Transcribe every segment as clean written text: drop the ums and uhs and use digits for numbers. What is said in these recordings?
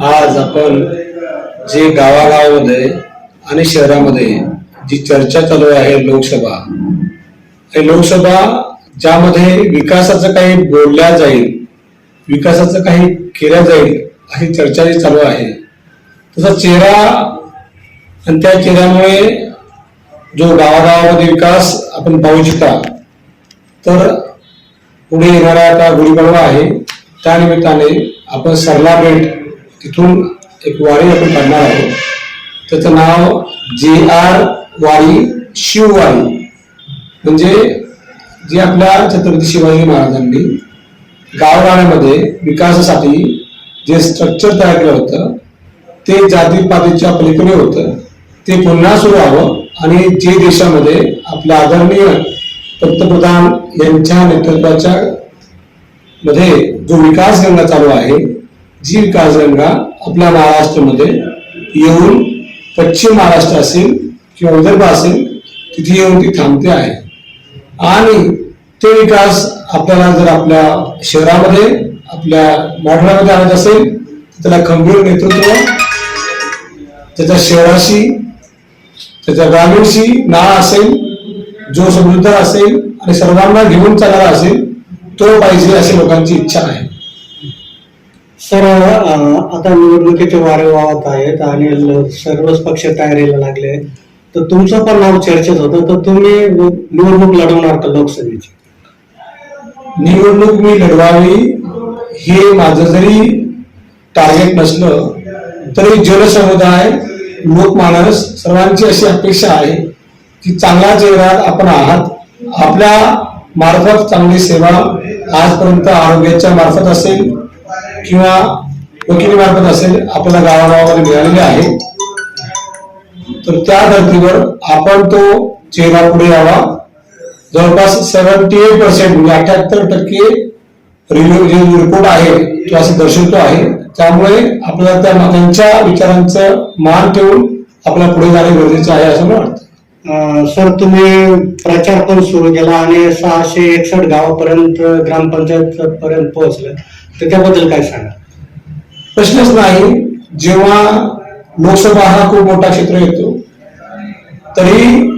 आज आपण जे गावागावामध्ये आणि शहरामध्ये जी चर्चा चालू आहे लोकसभा, हे लोकसभा ज्यामध्ये विकासाचं काही बोलल्या जाईल, विकासाचं काही केल्या जाईल अशी चर्चा जी चालू आहे, तसा चेहरा आणि त्या चेहऱ्यामुळे जो गावागावामध्ये विकास आपण पाहू शकता, तर पुढे येणारा आता गुढीपाडवा आहे, त्यानिमित्ताने आपण सरला पेठ तिथून एक वारी आपण काढणार आहोत. त्याचं नाव JR वारी, शिववारी. म्हणजे जे आपल्या छत्रपती शिवाजी महाराजांनी गावगाड्यामध्ये विकासासाठी जे स्ट्रक्चर तयार केलं होतं, ते जातीपातीच्या पलीकडे होतं, ते पुन्हा सुरू व्हावं आणि जे देशामध्ये आपल्या आदरणीय पंतप्रधान यांच्या नेतृत्वाच्या मध्ये जो विकास गंगा चालू आहे, जी विकास गंगा आपल्या महाराष्ट्रामध्ये येऊन पश्चिम महाराष्ट्र असेल किंवा विदर्भ असेल तिथे येऊन ती थांबते आहे. आणि ते विकास आपल्याला जर आपल्या शहरामध्ये, आपल्या मराठवाड्यामध्ये आणत असेल तर त्याला खंबीर नेतृत्व, त्याच्या शहराशी, त्याच्या ग्रामीणशी नाळ असेल, जो समजूतदार असेल आणि सर्वांना घेऊन चालणारा असेल, तो पाहिजे अशी लोकांची इच्छा आहे. सर, आता निवडणुकीचे वारे वाहत आहेत आणि सर्वच पक्ष तयारीला लागले, तर तुमचं पण नाव चर्चेत होतं, तर तुम्ही निवडणूक लढवणार का लोकसभेची? निवडणूक मी लढवावी हे माझं जरी टार्गेट नसलं तरी जनसमुदाय, लोकमानस सर्वांची अशी अपेक्षा आहे की चांगला चेहरा आपण आहात. आपल्या मार्फत चांगली सेवा आजपर्यंत आरोग्याच्या मार्फत असेल किंवा वकिली मार्फत असेल आपल्याला गावागावामध्ये मिळालेले आहे. तर त्या धर्तीवर आपण तो चेहरा पुढे यावा. जवळपास 78% म्हणजे 78% रिपोर्ट आहे तो असं दर्शवतो आहे. त्यामुळे आपल्याला त्यांच्या विचारांचं मान ठेवून आपल्याला पुढे जाणे गरजेचे आहे असं मला वाटतं. सर, तुम्ही प्रचार पण सुरू केला आणि 661 गावापर्यंत, ग्रामपंचायत पर्यंत पोहोचले, तर त्याबद्दल काय सांगा? प्रश्नच नाही. जेव्हा लोकसभा हा खूप मोठा क्षेत्र येतो, तरी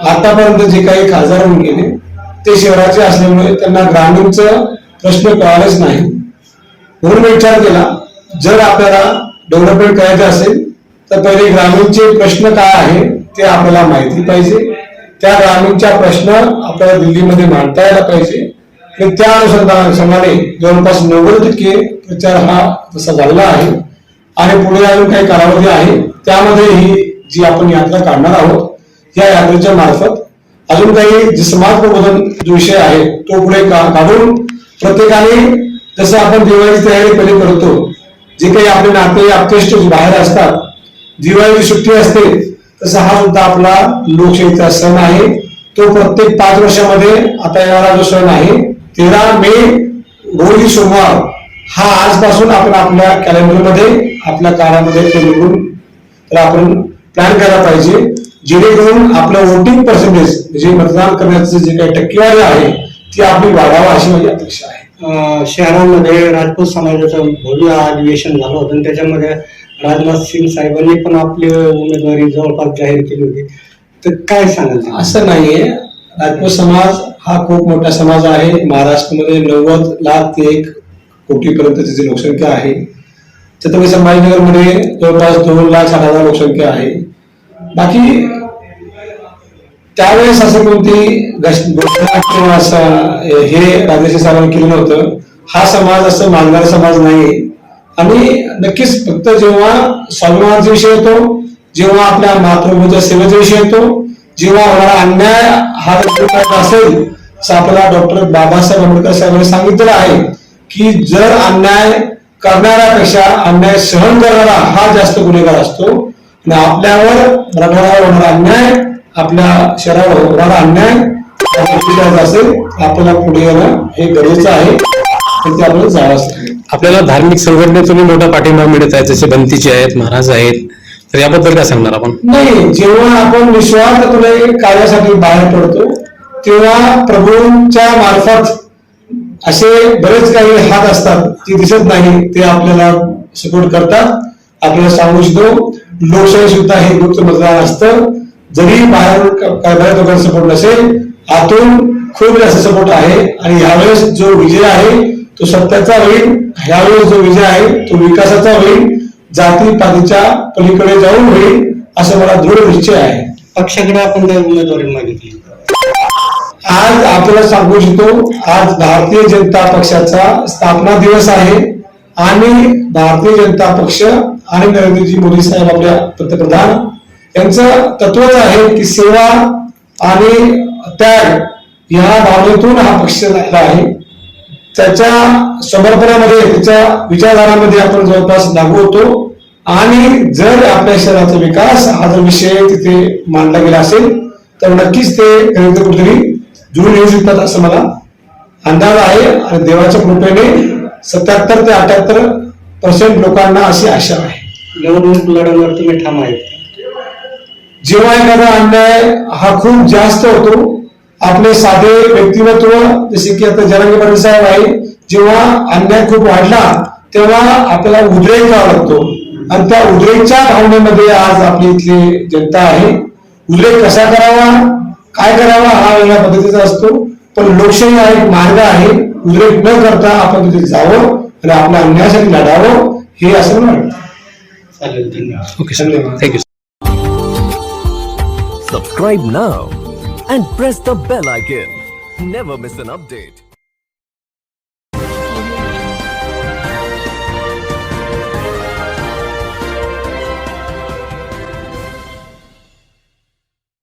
आतापर्यंत जे काही खासदार होऊन गेले ते शहराचे असल्यामुळे त्यांना ग्रामीणचं प्रश्न कळालेच नाही. म्हणून मी विचार केला, जर आपल्याला डेव्हलपमेंट करायचं असेल तर पहिले ग्रामीणचे प्रश्न काय आहे ते आपल्याला माहिती पाहिजे. त्या ग्रामीणच्या प्रश्न आपल्याला दिल्लीमध्ये मांडता यायला पाहिजे. आणि त्या अनुषंगाने जवळपास 90% प्रचार हा तसा झालेला आहे. आणि पुढे अजून काही कालावधी आहे, त्यामध्ये ही जी आपण यात्रा काढणार आहोत, या यात्रेच्या मार्फत अजून काही समाज प्रबोधन जो विषय आहे तो पुढे काढून प्रत्येकाने, जसं आपण दिवाळीची तयारी पहिले करतो, जे काही आपले नाते आप्तेष्ट बाहेर असतात, दिवाळीची सुट्टी असते, तसा हा सुद्धा आपला लोकशाहीचा सण आहे. तो प्रत्येक 5 वर्षामध्ये आता येणारा जो सण आहे 13 मे रोजी सोमवार, हा आजपासून आपण आपल्या कॅलेंडरमध्ये, आपल्या काळामध्ये तो निवडून तर आपण प्लॅन करायला पाहिजे, जेणेकरून आपलं वोटिंग पर्सेंटेज म्हणजे मतदान करण्याचं जे काही टक्केवारी आहे ती आपली वाढावा अशी माझी अपेक्षा आहे. शहरामध्ये राजपूत समाजाचं भव्य अधिवेशन झालं होतं आणि त्याच्यामध्ये राजनाथ सिंग साहेबांनी पण आपली उमेदवारी जवळपास जाहीर केली होती, तर काय सांगाल? असं नाहीये. राजपूत समाज हा खूप मोठा समाज आहे. महाराष्ट्रामध्ये 90 लाख ते 1 कोटीपर्यंत त्याची लोकसंख्या आहे. छत्रपती संभाजीनगरमध्ये जवळपास 2,60,000 लोकसंख्या आहे. बाकी त्यावेळेस असं कोणती घोषणा किंवा असं हे राजश्री साहेबांनी केलं नव्हतं. हा समाज असं मानणारा समाज नाही. आणि नक्कीच फक्त जेव्हा स्वाभिमानाचा विषय येतो, जेव्हा आपल्या मातृभूमीच्या सेवेचा विषय येतो, जेव्हा होणारा अन्याय हा असेल, असं आपल्याला डॉक्टर बाबासाहेब आंबेडकर साहेबांनी सांगितलेलं आहे की जर अन्याय करणाऱ्यापेक्षा अन्याय सहन करणारा हा जास्त गुन्हेगार असतो. आणि आपल्यावर मराठवाड्यावर होणारा अन्याय, आपल्या शहरावर होणारा अन्याय असेल, आपल्याला पुढे येणं हे गरजेचं आहे. ते आपल्याला जावंच लागेल. आपल्याला धार्मिक संघटनेतून मोठा पाठिंबा मिळत आहे, जसे बंतीचे आहेत, महाराज आहेत, तर याबद्दल काय सांगणार आपण? नाही, जेव्हा आपण निस्वार्थपणे कार्यासाठी बाहेर पडतो तेव्हा प्रभूंच्या मार्फत असे बरेच काही हात असतात, ते दिसत नाही, ते आपल्याला सपोर्ट करतात. आपल्याला सांगू इच्छितो, लोकशाही सुद्धा हे गुप्त मतदान असतं. जरी बाहेर काही लोकांचा सपोर्ट नसेल, आतून खूप जास्त सपोर्ट आहे. आणि यावेळेस जो विजय आहे तो सत्याचा होईल. यावेळेस जो विजय आहे तो विकासाचा होईल, जातीपातीच्या पलीकडे जाऊन होईल, असं मला दृढ निश्चय आहे. पक्षाकडे आपण काय उमेदवारी मागितली? आज आपल्याला सांगू इच्छितो, आज भारतीय जनता पक्षाचा स्थापना दिवस आहे. आणि भारतीय जनता पक्ष आणि नरेंद्रजी मोदी साहेब आपल्या पंतप्रधान यांचं तत्वच आहे की सेवा आणि त्याग या भावनेतून हा पक्ष झाला आहे. त्याच्या समर्पणामध्ये, त्याच्या विचारधारामध्ये आपण जवळपास लागू होतो. आणि जर आपल्या शहराचा विकास हा जर विषय तिथे मांडला गेला असेल तर नक्कीच ते कुठेतरी जुळून येऊ शकतात असं मला अंदाज आहे. आणि देवाच्या कृपेने 77 ते 78% लोकांना अशी आशा आहे. निवडणूक लढवण्यावर तुम्ही ठाम आहेत? जेव्हा एखादा अन्याय हा खूप जास्त होतो, आपले साधे व्यक्तिमत्व जसे की आता जरांगे पाटील साहेब आहे, जेव्हा अन्याय खूप वाढला तेव्हा आपल्याला उद्रेक करावा लागतो. आणि त्या उद्रेकच्या भावनेमध्ये आज आपली इथली जनता आहे. उद्रेक कसा करावा, काय करावा हा वेगळ्या पद्धतीचा असतो. पण लोकशाही हा एक मार्ग आहे. उद्रेक न करता आपण तिथे जावं आणि आपल्या अन्यायासाठी लढावं, हे असं मला वाटतं. चालेल, धन्यवाद. Okay sir, thank you. Subscribe now and press the bell icon. Never miss an update.